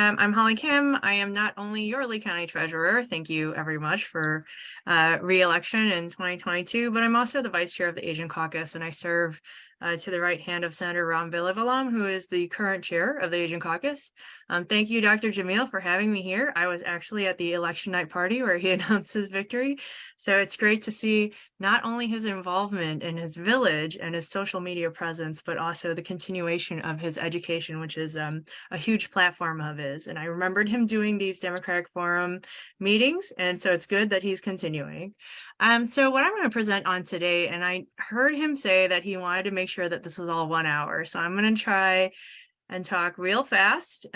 I'm Holly Kim. I am not only your Lee County Treasurer, thank you very much for re-election in 2022, but I'm also the Vice Chair of the Asian Caucus, and I serve to the right hand of Senator Ram Vilivalam, who is the current chair of the Asian Caucus. Thank you, Dr. Jamil, for having me here. I was actually at the election night party where he announced his victory, so it's great to see not only his involvement in his village and his social media presence, but also the continuation of his education, which is a huge platform of his. And I remembered him doing these Democratic Forum meetings, and so it's good that he's continuing. So what I'm going to present on today, and I heard him say that he wanted to make sure that this was all 1 hour. So I'm going to try and talk real fast,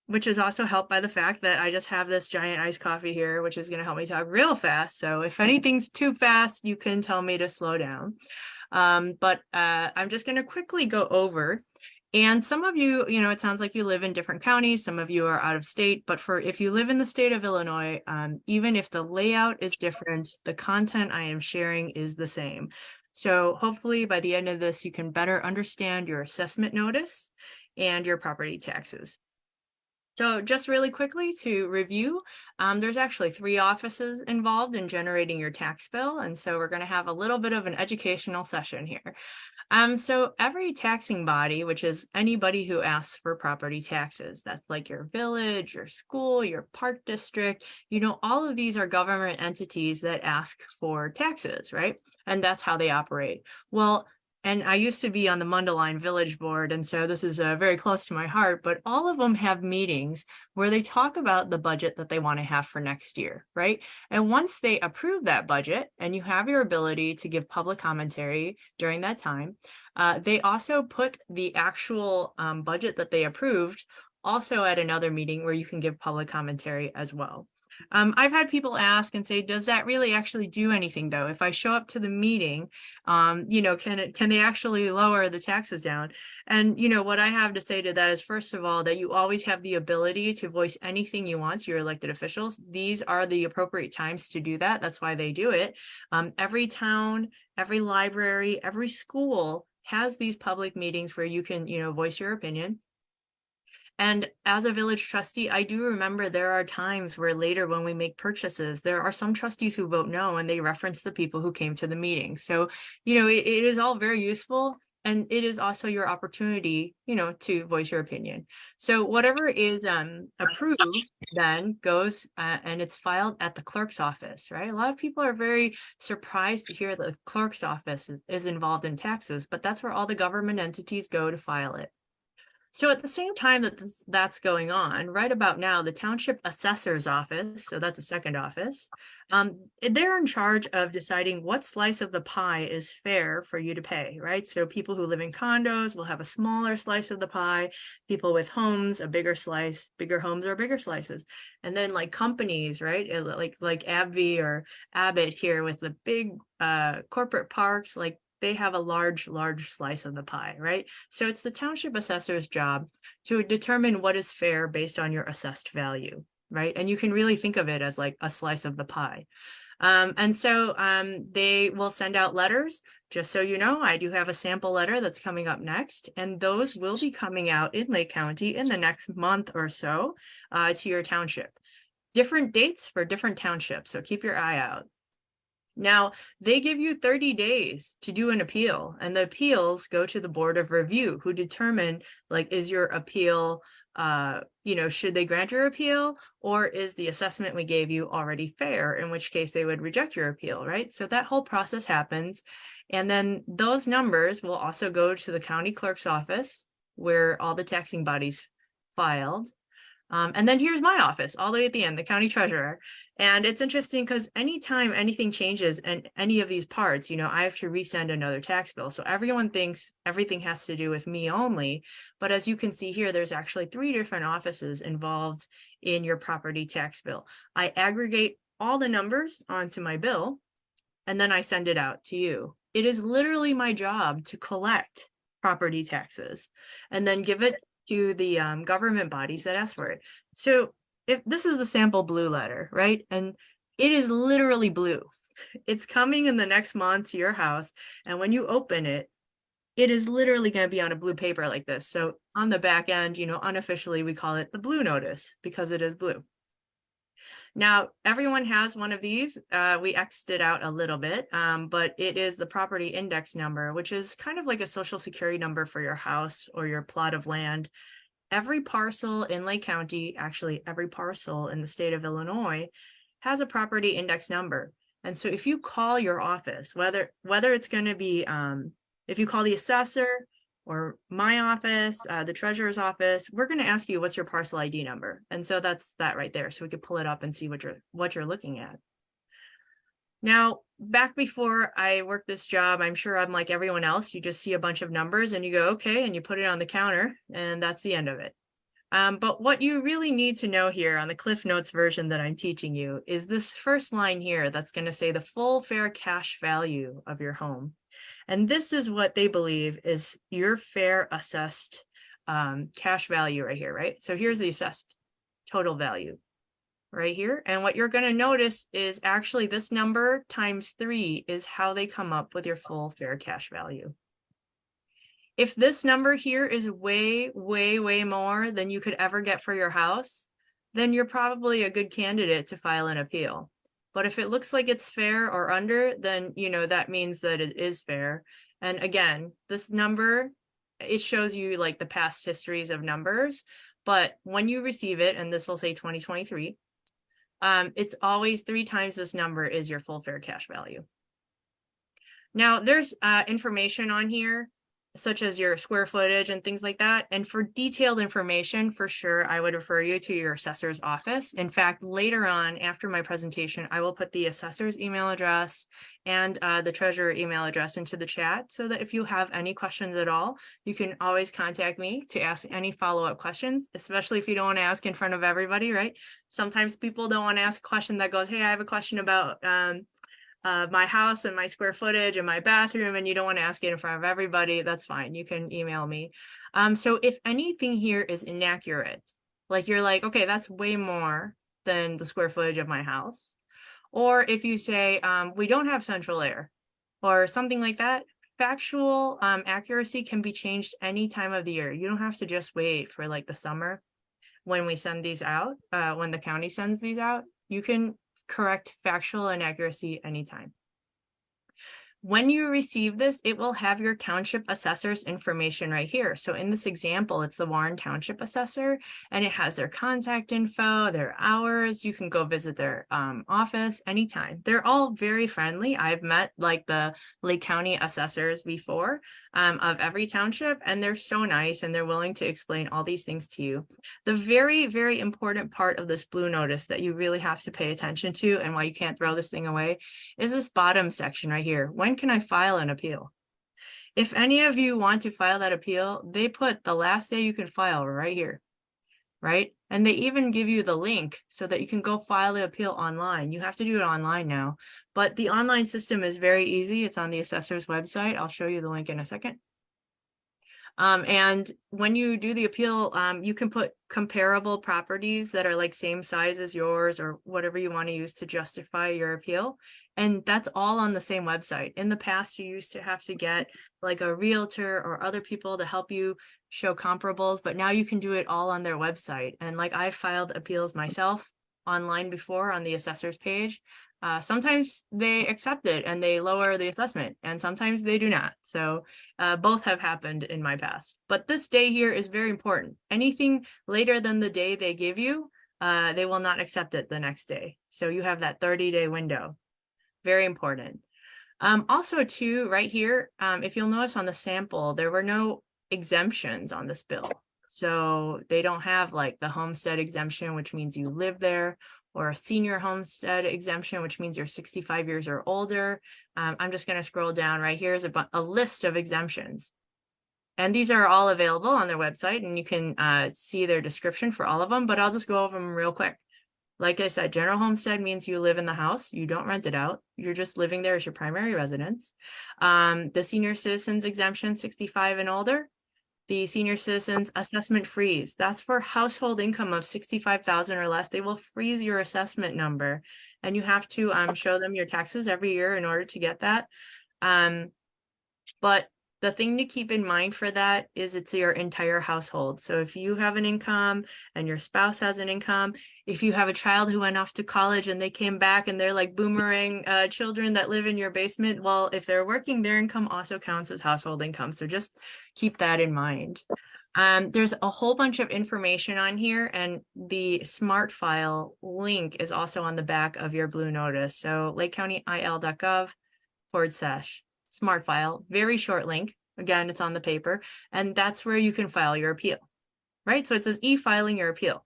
which is also helped by the fact that I just have this giant iced coffee here, which is going to help me talk real fast. So if anything's too fast, you can tell me to slow down. But I'm just going to quickly go over. And some of you, it sounds like you live in different counties. Some of you are out of state, but if you live in the state of Illinois, even if the layout is different, the content I am sharing is the same. So hopefully by the end of this, you can better understand your assessment notice and your property taxes. So just really quickly to review, there's actually 3 offices involved in generating your tax bill. And so we're going to have a little bit of an educational session here. So every taxing body, which is anybody who asks for property taxes, that's like your village, your school, your park district, all of these are government entities that ask for taxes, right? And that's how they operate. Well, and I used to be on the Mundelein Village Board, and so this is very close to my heart, but all of them have meetings where they talk about the budget that they want to have for next year, right? And once they approve that budget, and you have your ability to give public commentary during that time, they also put the actual budget that they approved also at another meeting where you can give public commentary as well. I've had people ask and say, does that really actually do anything though? If I show up to the meeting, can they actually lower the taxes down? And what I have to say to that is, first of all, that you always have the ability to voice anything you want to your elected officials. These are the appropriate times to do that. That's why they do it. Every town, every library, every school has these public meetings where you can, voice your opinion. And as a village trustee, I do remember there are times where later when we make purchases, there are some trustees who vote no, and they reference the people who came to the meeting. So, it is all very useful. And it is also your opportunity, to voice your opinion. So whatever is approved then goes and it's filed at the clerk's office, right? A lot of people are very surprised to hear the clerk's office is involved in taxes, but that's where all the government entities go to file it. So at the same time that that's going on, right about now, the Township Assessor's Office, so that's a second office, they're in charge of deciding what slice of the pie is fair for you to pay, right? So people who live in condos will have a smaller slice of the pie, people with homes, a bigger slice, bigger homes are bigger slices. And then like companies, right? Like AbbVie or Abbott here with the big corporate parks, like they have a large slice of the pie, right? So it's the township assessor's job to determine what is fair based on your assessed value, right? And you can really think of it as like a slice of the pie. And so they will send out letters. Just so you know, I do have a sample letter that's coming up next, and those will be coming out in Lake County in the next month or so to your township. Different dates for different townships, so keep your eye out. Now, they give you 30 days to do an appeal, and the appeals go to the Board of Review, who determine, like, is your appeal, should they grant your appeal, or is the assessment we gave you already fair, in which case they would reject your appeal, right? So that whole process happens. And then those numbers will also go to the county clerk's office, where all the taxing bodies filed. And then here's my office all the way at the end, the county treasurer. And it's interesting because anytime anything changes in any of these parts, I have to resend another tax bill. So everyone thinks everything has to do with me only. But as you can see here, there's actually 3 different offices involved in your property tax bill. I aggregate all the numbers onto my bill, and then I send it out to you. It is literally my job to collect property taxes and then give it to the government bodies that ask for it. So if this is the sample blue letter, right? And it is literally blue. It's coming in the next month to your house. And when you open it, it is literally going to be on a blue paper like this. So on the back end, unofficially we call it the blue notice because it is blue. Now, everyone has one of these. We X'd it out a little bit, but it is the property index number, which is kind of like a social security number for your house or your plot of land. Every parcel in Lake County, actually every parcel in the state of Illinois, has a property index number. And so if you call your office, whether it's going to be, if you call the assessor or my office, the treasurer's office, we're going to ask you what's your parcel ID number. And so that's that right there. So we could pull it up and see what you're looking at. Now, back before I worked this job, I'm sure I'm like everyone else. You just see a bunch of numbers and you go, okay, and you put it on the counter, and that's the end of it. But what you really need to know here on the Cliff Notes version that I'm teaching you is this first line here that's going to say the full fair cash value of your home. And this is what they believe is your fair assessed cash value right here, right? So here's the assessed total value right here. And what you're going to notice is actually this number times 3 is how they come up with your full fair cash value. If this number here is way, way, way more than you could ever get for your house, then you're probably a good candidate to file an appeal. But if it looks like it's fair or under, then, that means that it is fair. And again, this number, it shows you like the past histories of numbers. But when you receive it, and this will say 2023, it's always 3 times this number is your full fair cash value. Now, there's information on here, such as your square footage and things like that. And for detailed information, for sure, I would refer you to your assessor's office. In fact, later on, after my presentation, I will put the assessor's email address and the treasurer email address into the chat so that if you have any questions at all, you can always contact me to ask any follow-up questions, especially if you don't want to ask in front of everybody, right? Sometimes people don't want to ask a question that goes, hey, I have a question about my house and my square footage and my bathroom, and you don't want to ask it in front of everybody. That's fine. You can email me. So if anything here is inaccurate, like you're like, okay, that's way more than the square footage of my house. Or if you say, we don't have central air or something like that, factual accuracy can be changed any time of the year. You don't have to just wait for like the summer when we send these out, when the county sends these out. You can correct factual inaccuracy anytime. When you receive this, it will have your township assessor's information right here. So in this example, it's the Warren Township Assessor, and it has their contact info, their hours. You can go visit their office anytime. They're all very friendly. I've met like the Lake County assessors before of every township, and they're so nice and they're willing to explain all these things to you. The very, very important part of this blue notice that you really have to pay attention to, and why you can't throw this thing away, is this bottom section right here. When can I file an appeal? If any of you want to file that appeal, they put the last day you can file right here, right? And they even give you the link so that you can go file the appeal online. You have to do it online now, but the online system is very easy. It's on the assessor's website. I'll show you the link in a second. And when you do the appeal, you can put comparable properties that are like same size as yours or whatever you want to use to justify your appeal. And that's all on the same website. In the past, you used to have to get like a realtor or other people to help you show comparables, but now you can do it all on their website. And like I filed appeals myself online before on the assessor's page. Sometimes they accept it and they lower the assessment, and sometimes they do not. So both have happened in my past. But this day here is very important. Anything later than the day they give you, they will not accept it the next day. So you have that 30-day window. Very important. Also too, right here, if you'll notice on the sample, there were no exemptions on this bill. So they don't have like the homestead exemption, which means you live there, or a senior homestead exemption, which means you're 65 years or older. I'm just going to scroll down. Right here is a list of exemptions. And these are all available on their website, and you can see their description for all of them, but I'll just go over them real quick. Like I said, general homestead means you live in the house, you don't rent it out, you're just living there as your primary residence. The senior citizens exemption, 65 and older. The senior citizens assessment freeze, that's for household income of 65,000 or less. They will freeze your assessment number, and you have to show them your taxes every year in order to get that. But The thing to keep in mind for that is it's your entire household. So if you have an income and your spouse has an income, if you have a child who went off to college and they came back and they're like boomerang children that live in your basement, well, if they're working, their income also counts as household income. So just keep that in mind. There's a whole bunch of information on here, and the smart file link is also on the back of your blue notice. So lakecountyil.gov/smart file, very short link. Again, it's on the paper, and that's where you can file your appeal, right? So it says e-filing your appeal.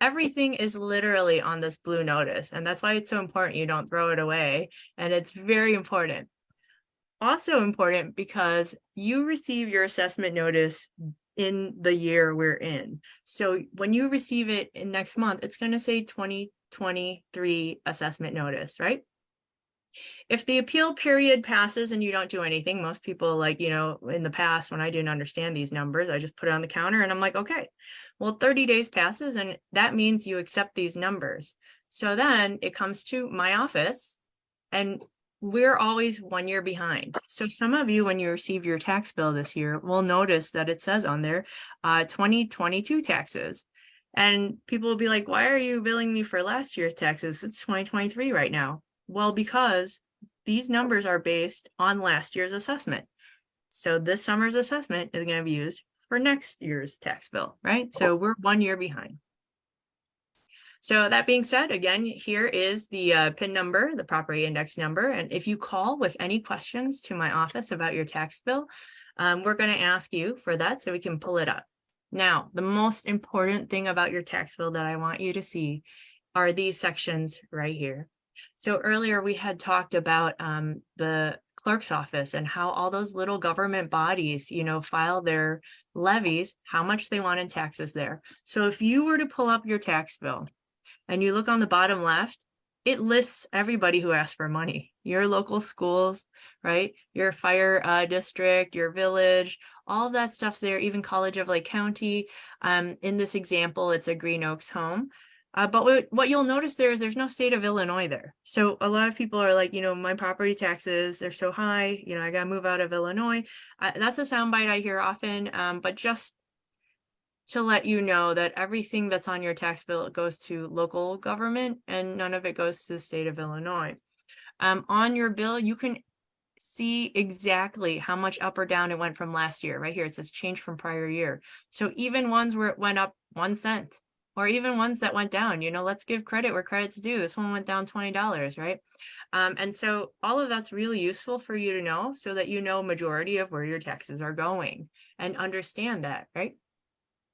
Everything is literally on this blue notice, and that's why it's so important you don't throw it away. And it's very important. Also important because you receive your assessment notice in the year we're in. So when you receive it in next month, it's going to say 2023 assessment notice, right? If the appeal period passes and you don't do anything, most people, like, you know, in the past when I didn't understand these numbers, I just put it on the counter and I'm like, okay, well, 30 days passes and that means you accept these numbers. So then it comes to my office and we're always 1 year behind. So some of you, when you receive your tax bill this year, will notice that it says on there 2022 taxes. And people will be like, why are you billing me for last year's taxes? It's 2023 right now. Well, because these numbers are based on last year's assessment. So this summer's assessment is going to be used for next year's tax bill, right? So we're 1 year behind. So that being said, again, here is the PIN number, the property index number. And if you call with any questions to my office about your tax bill, we're going to ask you for that so we can pull it up. Now, the most important thing about your tax bill that I want you to see are these sections right here. So earlier we had talked about the clerk's office and how all those little government bodies, you know, file their levies, how much they want in taxes there. So if you were to pull up your tax bill and you look on the bottom left, it lists everybody who asked for money, your local schools, right? Your fire district, your village, all of that stuff's there, even College of Lake County. In this example, it's a Green Oaks home. But what you'll notice there is there's no state of Illinois there. So a lot of people are like, you know, my property taxes, they're so high, you know, I got to move out of Illinois. That's a soundbite I hear often, but just to let you know that everything that's on your tax bill goes to local government and none of it goes to the state of Illinois. On your bill, you can see exactly how much up or down it went from last year. Right here, it says change from prior year. So even ones where it went up 1 cent, or even ones that went down, you know, let's give credit where credit's due. This one went down $20, right? And so all of that's really useful for you to know so that you know majority of where your taxes are going and understand that, right?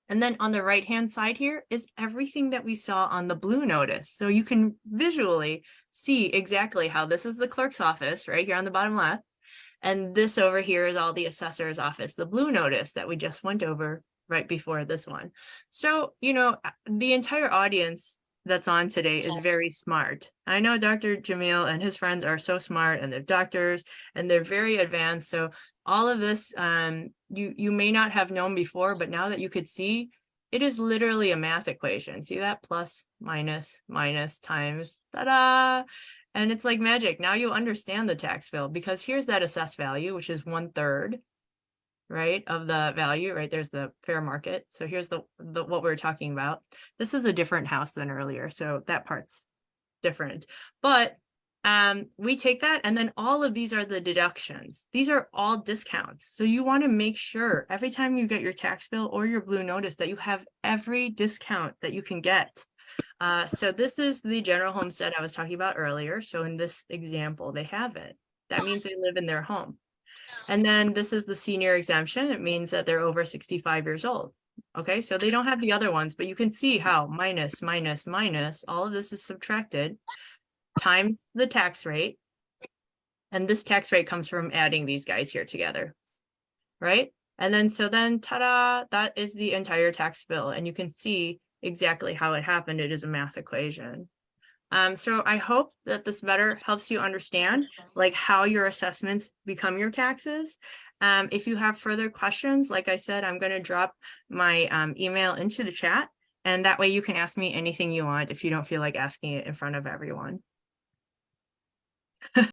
And then on the right-hand side here is everything that we saw on the blue notice. So you can visually see exactly how this is the clerk's office right here on the bottom left. And this over here is all the assessor's office, the blue notice that we just went over right before this one. So, you know, the entire audience that's on today is very smart. I know Dr. Jamil and his friends are so smart and they're doctors and they're very advanced. So all of this, you may not have known before, but now that you could see, it is literally a math equation. See that? Plus, minus, minus, times, ta-da! And it's like magic. Now you understand the tax bill because here's that assessed value, which is 1/3, right, of the value, right? There's the fair market. So here's the what we're talking about. This is a different house than earlier. So that part's different. But we take that and then all of these are the deductions. These are all discounts. So you want to make sure every time you get your tax bill or your blue notice that you have every discount that you can get. So this is the general homestead I was talking about earlier. So in this example, they have it. That means they live in their home. And then this is the senior exemption. It means that they're over 65 years old. Okay, so they don't have the other ones, but you can see how minus, minus, minus, all of this is subtracted times the tax rate. And this tax rate comes from adding these guys here together, right? And then, so then, ta-da, that is the entire tax bill. And you can see exactly how it happened. It is a math equation. So I hope that this better helps you understand like how your assessments become your taxes. If you have further questions, like I said, I'm going to drop my email into the chat, and that way you can ask me anything you want if you don't feel like asking it in front of everyone.